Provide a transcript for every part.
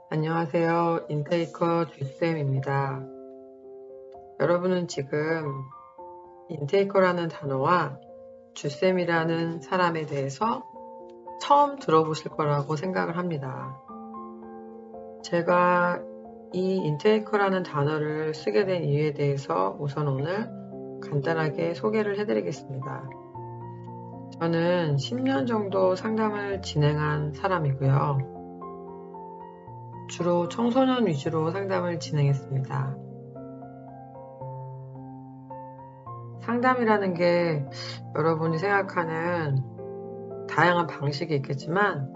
안녕하세요. 인테이커 주쌤입니다. 여러분은 지금 인테이커라는 단어와 주쌤이라는 사람에 대해서 처음 들어보실 거라고 생각을 합니다. 제가 이 인테이커라는 단어를 쓰게 된 이유에 대해서 우선 오늘 간단하게 소개를 해드리겠습니다. 저는 10년 정도 상담을 진행한 사람이고요. 주로 청소년 위주로 상담을 진행했습니다. 상담이라는 게 여러분이 생각하는 다양한 방식이 있겠지만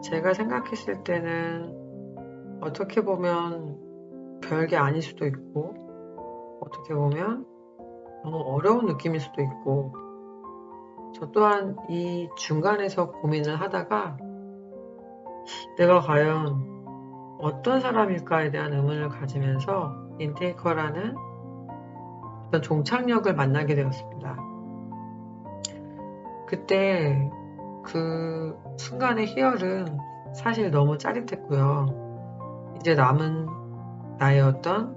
제가 생각했을 때는 어떻게 보면 별게 아닐 수도 있고 어떻게 보면 너무 어려운 느낌일 수도 있고 저 또한 이 중간에서 고민을 하다가 내가 과연 어떤 사람일까에 대한 의문을 가지면서 인테이커라는 어떤 종착역을 만나게 되었습니다. 그때 그 순간의 희열은 사실 너무 짜릿했고요. 이제 남은 나의 어떤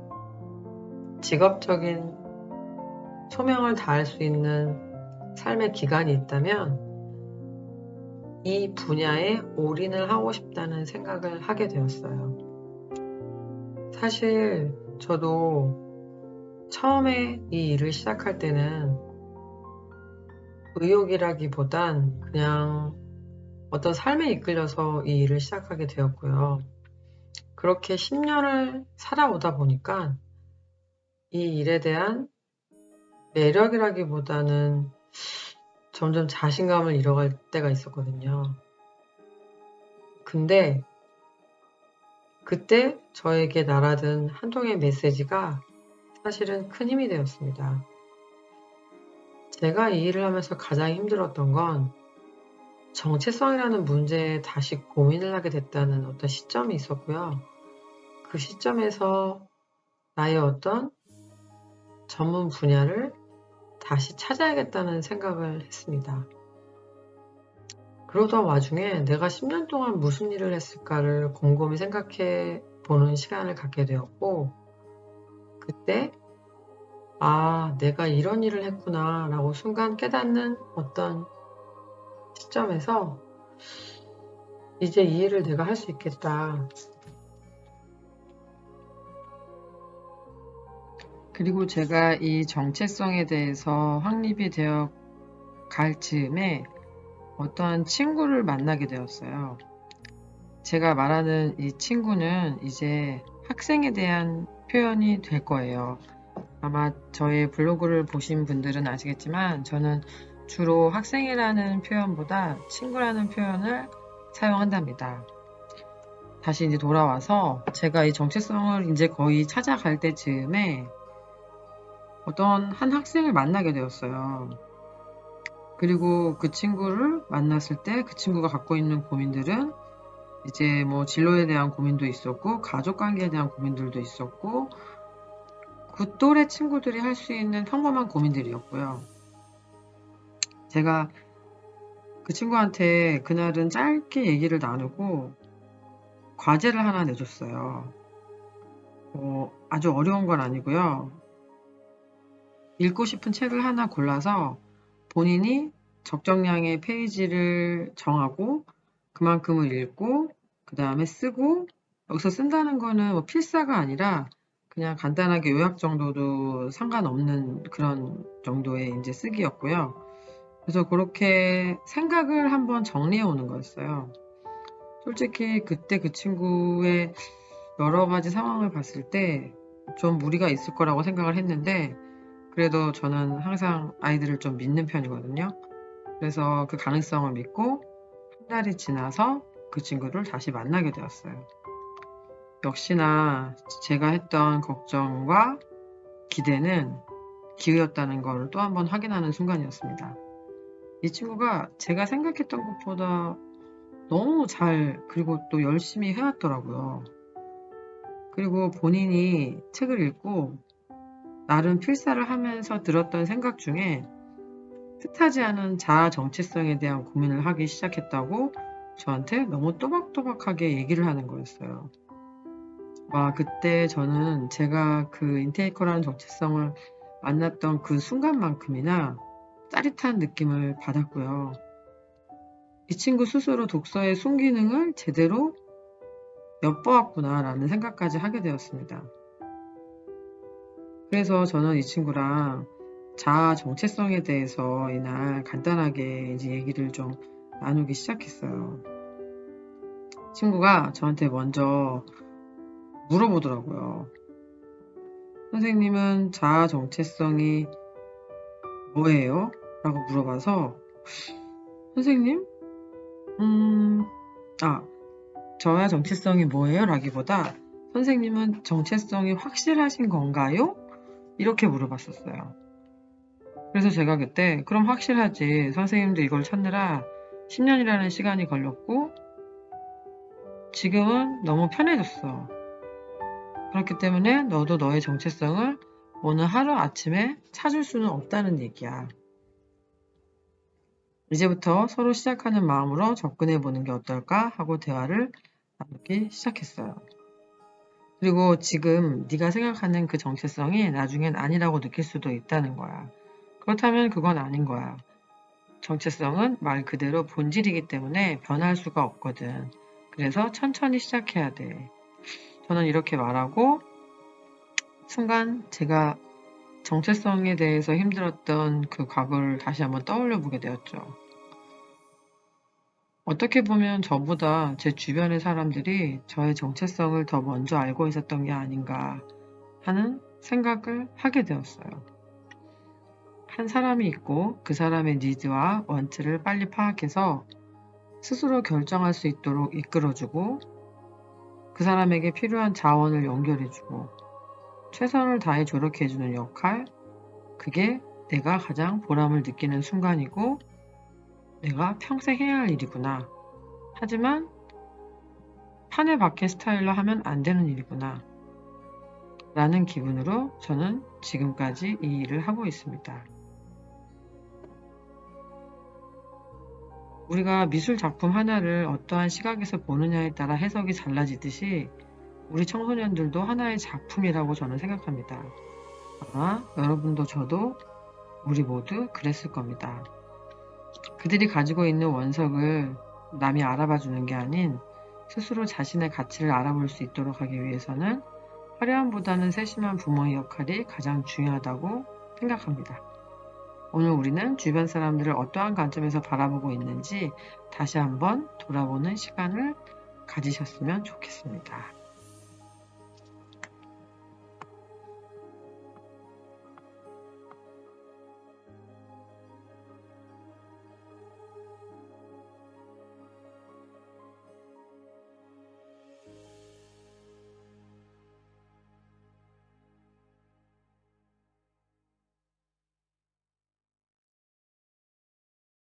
직업적인 소명을 다할 수 있는 삶의 기간이 있다면 이 분야에 올인을 하고 싶다는 생각을 하게 되었어요. 사실 저도 처음에 이 일을 시작할 때는 의욕이라기보단 그냥 어떤 삶에 이끌려서 이 일을 시작하게 되었고요. 그렇게 10년을 살아오다 보니까 이 일에 대한 매력이라기보다는 점점 자신감을 잃어갈 때가 있었거든요. 근데 그때 저에게 날아든 한 통의 메시지가 사실은 큰 힘이 되었습니다. 제가 이 일을 하면서 가장 힘들었던 건 정체성이라는 문제에 다시 고민을 하게 됐다는 어떤 시점이 있었고요. 그 시점에서 나의 어떤 전문 분야를 다시 찾아야겠다는 생각을 했습니다. 그러던 와중에 내가 10년 동안 무슨 일을 했을까를 곰곰이 생각해 보는 시간을 갖게 되었고, 그때, 내가 이런 일을 했구나 라고 순간 깨닫는 어떤 시점에서 이제 이 일을 내가 할 수 있겠다. 그리고 제가 이 정체성에 대해서 확립이 되어 갈 즈음에 어떤 친구를 만나게 되었어요. 제가 말하는 이 친구는 이제 학생에 대한 표현이 될 거예요. 아마 저의 블로그를 보신 분들은 아시겠지만 저는 주로 학생이라는 표현보다 친구라는 표현을 사용한답니다. 다시 이제 돌아와서 제가 이 정체성을 이제 거의 찾아갈 때 즈음에 어떤 한 학생을 만나게 되었어요. 그리고 그 친구를 만났을 때 그 친구가 갖고 있는 고민들은 이제 뭐 진로에 대한 고민도 있었고 가족 관계에 대한 고민들도 있었고 그 또래 친구들이 할 수 있는 평범한 고민들이었고요. 제가 그 친구한테 그날은 짧게 얘기를 나누고 과제를 하나 내줬어요. 아주 어려운 건 아니고요. 읽고 싶은 책을 하나 골라서 본인이 적정량의 페이지를 정하고 그만큼을 읽고 그 다음에 쓰고 여기서 쓴다는 거는 뭐 필사가 아니라 그냥 간단하게 요약 정도도 상관없는 그런 정도의 이제 쓰기였고요. 그래서 그렇게 생각을 한번 정리해 오는 거였어요. 솔직히 그때 그 친구의 여러 가지 상황을 봤을 때 좀 무리가 있을 거라고 생각을 했는데 그래도 저는 항상 아이들을 좀 믿는 편이거든요. 그래서 그 가능성을 믿고 한 달이 지나서 그 친구를 다시 만나게 되었어요. 역시나 제가 했던 걱정과 기대는 기회였다는 걸 또 한 번 확인하는 순간이었습니다. 이 친구가 제가 생각했던 것보다 너무 잘 그리고 또 열심히 해왔더라고요. 그리고 본인이 책을 읽고 나름 필사를 하면서 들었던 생각 중에 뜻하지 않은 자아 정체성에 대한 고민을 하기 시작했다고 저한테 너무 또박또박하게 얘기를 하는 거였어요. 그때 저는 제가 그 인테이커라는 정체성을 만났던 그 순간만큼이나 짜릿한 느낌을 받았고요. 이 친구 스스로 독서의 순기능을 제대로 엿보았구나라는 생각까지 하게 되었습니다. 그래서 저는 이 친구랑 자아 정체성에 대해서 이날 간단하게 이제 얘기를 좀 나누기 시작했어요. 친구가 저한테 먼저 물어보더라고요. 선생님은 자아 정체성이 뭐예요? 라고 물어봐서 선생님? 저야 정체성이 뭐예요? 라기보다 선생님은 정체성이 확실하신 건가요? 이렇게 물어봤었어요. 그래서 제가 그때 그럼 확실하지. 선생님도 이걸 찾느라 10년이라는 시간이 걸렸고 지금은 너무 편해졌어. 그렇기 때문에 너도 너의 정체성을 오늘 하루아침에 찾을 수는 없다는 얘기야. 이제부터 서로 시작하는 마음으로 접근해 보는 게 어떨까 하고 대화를 나누기 시작했어요. 그리고 지금 네가 생각하는 그 정체성이 나중엔 아니라고 느낄 수도 있다는 거야. 그렇다면 그건 아닌 거야. 정체성은 말 그대로 본질이기 때문에 변할 수가 없거든. 그래서 천천히 시작해야 돼. 저는 이렇게 말하고 순간 제가 정체성에 대해서 힘들었던 그 과거를 다시 한번 떠올려 보게 되었죠. 어떻게 보면 저보다 제 주변의 사람들이 저의 정체성을 더 먼저 알고 있었던 게 아닌가 하는 생각을 하게 되었어요. 한 사람이 있고 그 사람의 니즈와 원치를 빨리 파악해서 스스로 결정할 수 있도록 이끌어주고 그 사람에게 필요한 자원을 연결해주고 최선을 다해 조력해주는 역할, 그게 내가 가장 보람을 느끼는 순간이고 내가 평생 해야 할 일이구나. 하지만 판에 박힌 스타일로 하면 안 되는 일이구나. 라는 기분으로 저는 지금까지 이 일을 하고 있습니다. 우리가 미술 작품 하나를 어떠한 시각에서 보느냐에 따라 해석이 달라지듯이 우리 청소년들도 하나의 작품이라고 저는 생각합니다. 아마 여러분도 저도 우리 모두 그랬을 겁니다. 그들이 가지고 있는 원석을 남이 알아봐 주는 게 아닌 스스로 자신의 가치를 알아볼 수 있도록 하기 위해서는 화려함보다는 세심한 부모의 역할이 가장 중요하다고 생각합니다. 오늘 우리는 주변 사람들을 어떠한 관점에서 바라보고 있는지 다시 한번 돌아보는 시간을 가지셨으면 좋겠습니다.